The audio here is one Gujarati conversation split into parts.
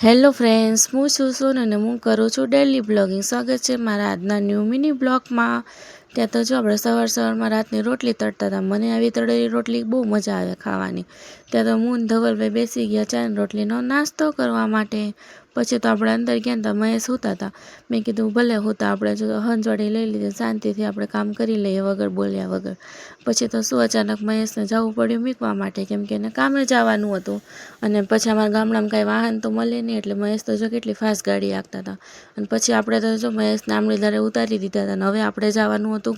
હેલો ફ્રેન્ડ્સ, હું છું સોનુ અને હું કરું છું ડેલી બ્લોગિંગ. સ્વાગત છે મારા આજના ન્યૂ મિની બ્લોગમાં. ત્યાં તો જો આપણે સવારમાં રાતની રોટલી તળતા હતા. મને આવી તળેલી રોટલી બહુ મજા આવે ખાવાની. ત્યાં તો હું ધવલભાઈ બેસી ગયા ચાની રોટલીનો નાસ્તો કરવા માટે. પછી તો આપણે અંદર ગયા હતા, મહેશ સૂતા હતા. મેં કીધું ભલે હોતા, આપણે જો હંજવાડી લઈ લીધી, શાંતિથી આપણે કામ કરી લઈએ વગર બોલ્યા વગર. પછી તો શું અચાનક મહેશને જવું પડ્યું મૂકવા માટે, કેમ કે એને કામે જવાનું હતું. અને પછી અમારા ગામડામાં કાંઈ વાહન તો મળે નહીં, એટલે મહેશ તો જો કેટલી ફાસ્ટ ગાડી હાંકતા હતા. અને પછી આપણે તો જો મહેશને આમળીદારે ઉતારી દીધા હતા. અને હવે આપણે જવાનું હતું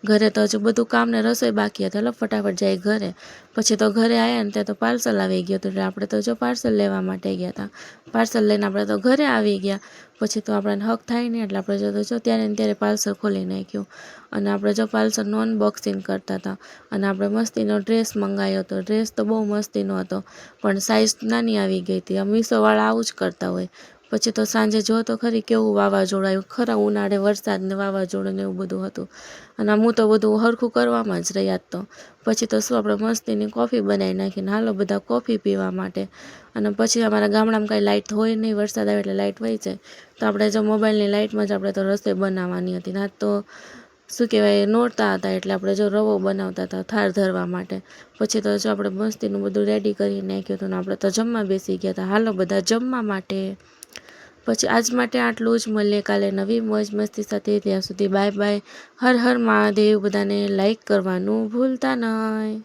ઘરે તો હજુ બધું કામ ને રસોઈ બાકી હતી. એટલે ફટાફટ જાય ઘરે. પછી તો ઘરે આવ્યા ને ત્યાં તો પાર્સલ આવી ગયું હતું, એટલે આપણે તો જો પાર્સલ લેવા માટે ગયા હતા. પાર્સલ લઈને આપણે તો ઘરે આવી ગયા. પછી તો આપણને હક થાય નહીં, એટલે આપણે જો ત્યારે ને ત્યારે પાર્સલ ખોલી નાખ્યું. અને આપણે જો પાર્સલનું અનબોક્સિંગ કરતા હતા. અને આપણે મસ્તીનો ડ્રેસ મંગાવ્યો હતો. ડ્રેસ તો બહુ મસ્તીનો હતો, પણ સાઇઝ નાની આવી ગઈ હતી. મીશોવાળા આવું જ કરતા હોય. પછી તો સાંજે જો તો ખરી કેવું વાવાઝોડું આવ્યું, ખરા ઉનાળે વરસાદ ને વાવાઝોડું ને એવું બધું હતું. અને હું તો બધું હરખું કરવામાં જ રહ્યા તો. પછી તો શું આપણે મસ્તીની કોફી બનાવી નાખીને હાલો બધા કોફી પીવા માટે. અને પછી અમારા ગામડામાં કાંઈ લાઇટ હોય નહીં, વરસાદ આવે એટલે લાઇટ વહી જાય. તો આપણે જો મોબાઈલની લાઇટમાં જ આપણે તો રસોઈ બનાવવાની હતી. ના તો શું કહેવાય, નોરતા હતા, એટલે આપણે જો રવો બનાવતા હતા થાળ ધરવા માટે. પછી તો જો આપણે મસ્તીનું બધું રેડી કરી નાખ્યું હતું ને આપણે તો જમવા બેસી ગયા હતા. હાલો બધા જમવા માટે. પછી આજ માટે આટલું જ. મળીએ કાલે નવી મોજ મસ્તી સાથે. ત્યાં સુધી બાય બાય. હર હર મહાદેવ. બધાને લાઈક કરવાનું ભૂલતા નહીં.